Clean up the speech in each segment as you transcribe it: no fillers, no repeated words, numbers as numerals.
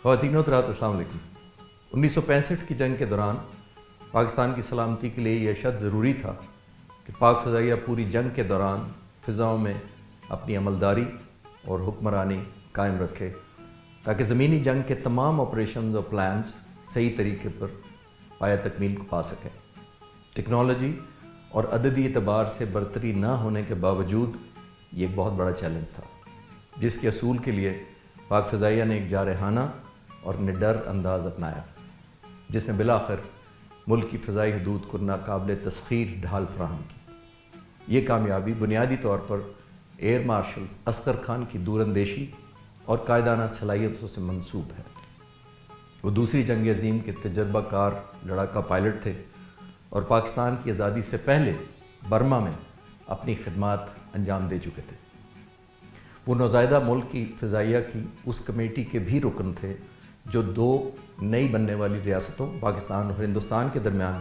خواتین و حضرات السلام علیکم۔ 1965 کی جنگ کے دوران پاکستان کی سلامتی کے لیے یہ شرط ضروری تھا کہ پاک فضائیہ پوری جنگ کے دوران فضاؤں میں اپنی عملداری اور حکمرانی قائم رکھے تاکہ زمینی جنگ کے تمام آپریشنز اور پلانز صحیح طریقے پر پایہ تکمیل کو پا سکیں۔ ٹیکنالوجی اور عددی اعتبار سے برتری نہ ہونے کے باوجود یہ ایک بہت بڑا چیلنج تھا، جس کے اصول کے لیے پاک فضائیہ نے ایک جارحانہ اور نڈر انداز اپنایا، جس نے بالآخر ملک کی فضائی حدود کو ناقابل تسخیر ڈھال فراہم کی۔ یہ کامیابی بنیادی طور per air marshal Asghar Khan کی دور اندیشی اور قائدانہ صلاحیتوں سے منسوب ہے۔ وہ دوسری جنگ عظیم کے تجربہ کار لڑاکا پائلٹ تھے اور پاکستان کی آزادی سے پہلے برما میں اپنی خدمات انجام دے چکے تھے۔ وہ نوزائیدہ ملک کی فضائیہ کی اس کمیٹی کے بھی رکن تھے جو دو نئی بننے والی ریاستوں پاکستان اور ہندوستان کے درمیان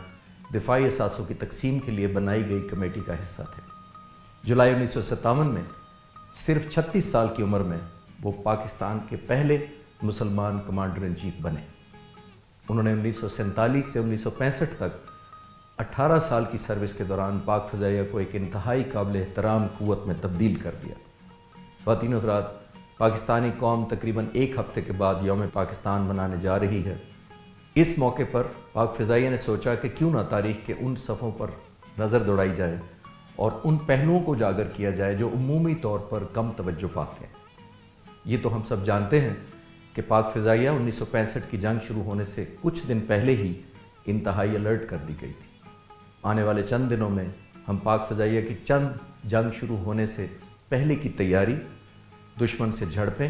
دفاعی اثاثوں کی تقسیم کے لیے بنائی گئی کمیٹی کا حصہ تھے۔ جولائی 1957 میں صرف 36 سال کی عمر میں وہ پاکستان کے پہلے مسلمان کمانڈر ان چیف بنے۔ انہوں نے 1947 سے 1965 تک 18 سال کی سروس کے دوران پاک فضائیہ کو ایک انتہائی قابل احترام قوت میں تبدیل کر دیا۔ خواتین و حضرات، پاکستانی قوم تقریباً ایک ہفتے کے بعد یوم پاکستان منانے جا رہی ہے۔ اس موقع پر پاک فضائیہ نے سوچا کہ کیوں نہ تاریخ کے ان صفوں پر نظر دوڑائی جائے اور ان پہلوؤں کو اجاگر کیا جائے جو عمومی طور پر کم توجہ پاتے ہیں۔ یہ تو ہم سب جانتے ہیں کہ پاک فضائیہ 1965 کی جنگ شروع ہونے سے کچھ دن پہلے ہی انتہائی الرٹ کر دی گئی تھی۔ آنے والے چند دنوں میں ہم پاک فضائیہ کی چند جنگ شروع ہونے سے پہلے کی تیاری، دشمن سے جھڑپیں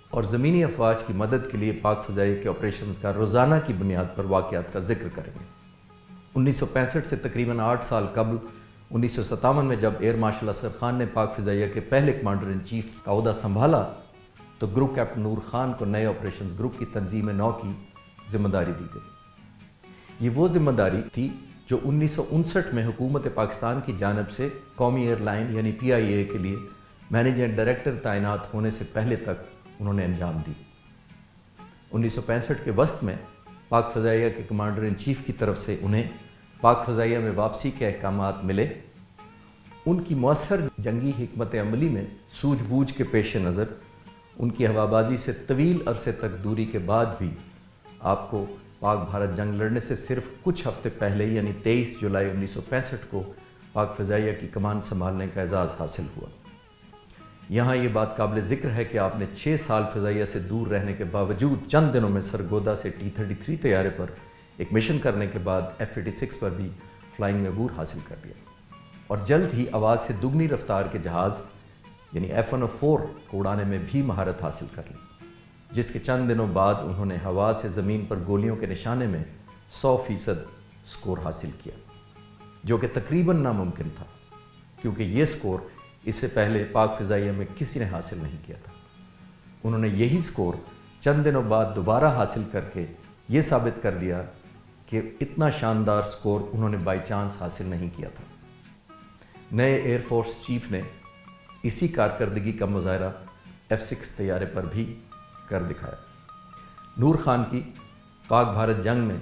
اور زمینی افواج کی مدد کے لیے پاک فضائیہ کے آپریشنز کا روزانہ کی بنیاد پر واقعات کا ذکر کریں گے۔ 1965 سے تقریباً 8 سال قبل 1957 میں جب ایئر مارشل اصغر خان نے پاک فضائیہ کے پہلے کمانڈر ان چیف کا عہدہ سنبھالا تو گروپ کیپٹن نور خان کو نئے آپریشنز گروپ کی تنظیم نو کی ذمہ داری دی گئی۔ یہ وہ ذمہ داری تھی جو 1959 میں حکومت پاکستان کی جانب سے قومی ایئر لائن یعنی PIA کے لیے مینیجنگ ڈائریکٹر تعینات ہونے سے پہلے تک انہوں نے انجام دی۔ 1965 کے وسط میں پاک فضائیہ کے کمانڈر ان چیف کی طرف سے انہیں پاک فضائیہ میں واپسی کے احکامات ملے۔ ان کی مؤثر جنگی حکمت عملی میں سوجھ بوجھ کے پیش نظر ان کی ہوابازی سے طویل عرصے تک دوری کے بعد بھی آپ کو پاک بھارت جنگ لڑنے سے صرف کچھ ہفتے پہلے یعنی 23 جولائی 1965 کو پاک فضائیہ کی کمان سنبھالنے کا اعزاز حاصل ہوا۔ یہاں یہ بات قابل ذکر ہے کہ آپ نے 6 سال فضائیہ سے دور رہنے کے باوجود چند دنوں میں سرگودا سے T-33 طیارے پر ایک مشن کرنے کے بعد F-86 پر بھی فلائنگ میں عبور حاصل کر لیا اور جلد ہی آواز سے دگنی رفتار کے جہاز یعنی F-104 کو اڑانے میں بھی مہارت حاصل کر لی، جس کے چند دنوں بعد انہوں نے ہوا سے زمین پر گولیوں کے نشانے میں 100% سکور حاصل کیا، جو کہ تقریباً ناممکن تھا کیونکہ یہ سکور اس سے پہلے پاک فضائیہ میں کسی نے حاصل نہیں کیا تھا۔ انہوں نے یہی سکور چند دنوں بعد دوبارہ حاصل کر کے یہ ثابت کر دیا کہ اتنا شاندار سکور انہوں نے بائی چانس حاصل نہیں کیا تھا۔ نئے ایئر فورس چیف نے اسی کارکردگی کا مظاہرہ F-6 طیارے پر بھی کر دکھایا۔ نور خان کی پاک بھارت جنگ میں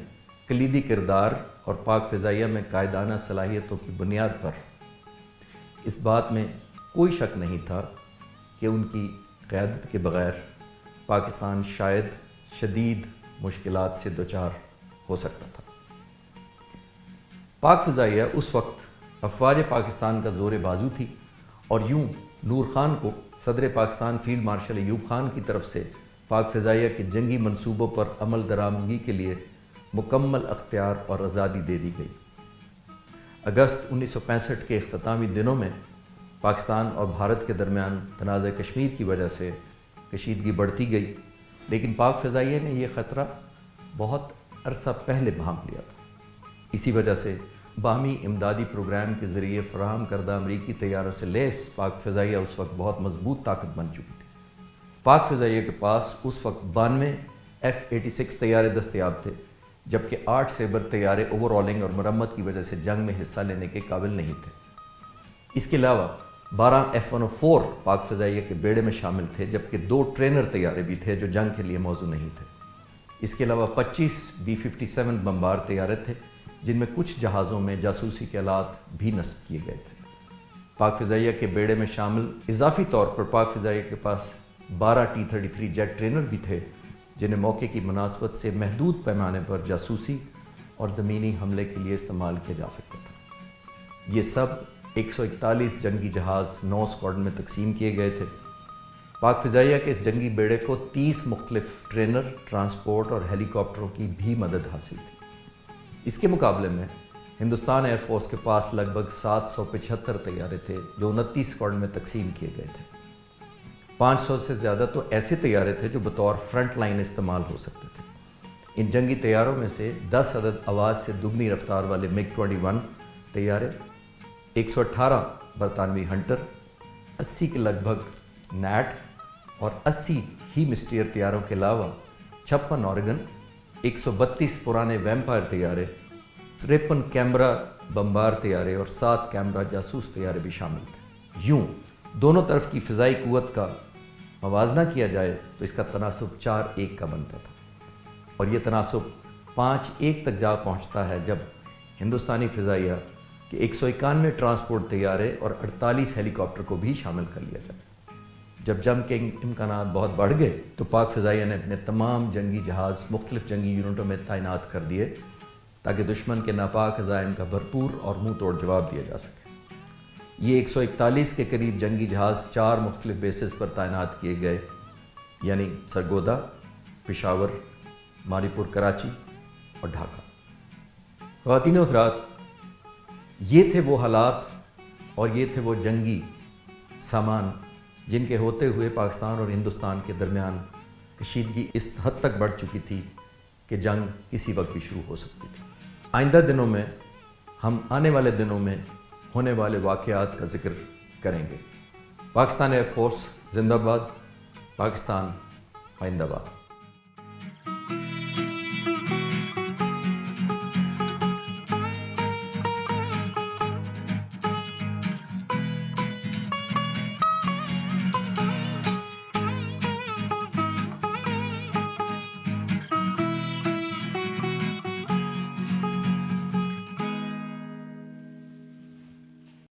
کلیدی کردار اور پاک فضائیہ میں قائدانہ صلاحیتوں کی بنیاد پر اس بات میں کوئی شک نہیں تھا کہ ان کی قیادت کے بغیر پاکستان شاید شدید مشکلات سے دوچار ہو سکتا تھا۔ پاک فضائیہ اس وقت افواج پاکستان کا زور بازو تھی اور یوں نور خان کو صدر پاکستان فیلڈ مارشل ایوب خان کی طرف سے پاک فضائیہ کے جنگی منصوبوں پر عمل درآمدی کے لیے مکمل اختیار اور آزادی دے دی گئی۔ اگست 1965 کے اختتامی دنوں میں پاکستان اور بھارت کے درمیان تنازع کشمیر کی وجہ سے کشیدگی بڑھتی گئی، لیکن پاک فضائیہ نے یہ خطرہ بہت عرصہ پہلے بھانپ لیا تھا۔ اسی وجہ سے باہمی امدادی پروگرام کے ذریعے فراہم کردہ امریکی طیاروں سے لیس پاک فضائیہ اس وقت بہت مضبوط طاقت بن چکی تھی۔ پاک فضائیہ کے پاس اس وقت 92 F-86 طیارے دستیاب تھے، جبکہ 8 سیبر طیارے اوور آلنگ اور مرمت کی وجہ سے جنگ میں حصہ لینے کے قابل نہیں تھے۔ اس کے علاوہ 12 F-104 پاک فضائیہ کے بیڑے میں شامل تھے، جبکہ 2 ٹرینر طیارے بھی تھے جو جنگ کے لیے موزوں نہیں تھے۔ اس کے علاوہ 25 B-57 بمبار طیارے تھے، جن میں کچھ جہازوں میں جاسوسی کے آلات بھی نصب کیے گئے تھے۔ پاک فضائیہ کے بیڑے میں شامل اضافی طور پر پاک فضائیہ کے پاس 12 T-33 جیٹ ٹرینر بھی تھے، جنہیں موقع کی مناسبت سے محدود پیمانے پر جاسوسی اور زمینی حملے کے لیے استعمال کیا جا سکتا تھا۔ یہ سب 141 جنگی جہاز 9 اسکواڈن میں تقسیم کیے گئے تھے۔ پاک فضائیہ کے اس جنگی بیڑے کو 30 مختلف ٹرینر، ٹرانسپورٹ اور ہیلی کاپٹروں کی بھی مدد حاصل تھی۔ اس کے مقابلے میں ہندوستان ایئر فورس کے پاس لگ بھگ 775 طیارے تھے، جو 29 اسکواڈن میں تقسیم کیے گئے تھے۔ 500 سے زیادہ تو ایسے طیارے تھے جو بطور فرنٹ لائن استعمال ہو سکتے تھے۔ ان جنگی طیاروں میں سے 10 عدد آواز سے دگنی رفتار والے MiG-21 طیارے، 118 برطانوی ہنٹر، 80 کے لگ بھگ نیٹ اور 80 ہی مسٹیئر طیاروں کے علاوہ 56 اورگن، 132 پرانے ویمپائر طیارے، 53 کیمرہ بمبار طیارے اور 7 کیمرہ جاسوس طیارے بھی شامل تھے۔ یوں دونوں طرف کی فضائی قوت کا موازنہ کیا جائے تو اس کا تناسب 4-1 کا بنتا تھا، اور یہ تناسب 5-1 تک جا پہنچتا ہے جب ہندوستانی فضائیہ کے 191 ٹرانسپورٹ طیارے اور 48 ہیلی کاپٹر کو بھی شامل کر لیا جائے۔ جب جنگ کے امکانات بہت بڑھ گئے تو پاک فضائیہ نے اپنے تمام جنگی جہاز مختلف جنگی یونٹوں میں تعینات کر دیے تاکہ دشمن کے ناپاک عزائم کا بھرپور اور منہ توڑ جواب دیا جا سکے۔ یہ 141 کے قریب جنگی جہاز 4 مختلف بیسز پر تعینات کیے گئے، یعنی سرگودا، پشاور، مانی پور، کراچی اور ڈھاکہ۔ خواتین و حضرات، یہ تھے وہ حالات اور یہ تھے وہ جنگی سامان جن کے ہوتے ہوئے پاکستان اور ہندوستان کے درمیان کشیدگی اس حد تک بڑھ چکی تھی کہ جنگ کسی وقت بھی شروع ہو سکتی تھی۔ آئندہ دنوں میں ہم آنے والے دنوں میں ہونے والے واقعات کا ذکر کریں گے۔ پاکستان ایئر فورس زندہ باد، پاکستان آئندہ باد۔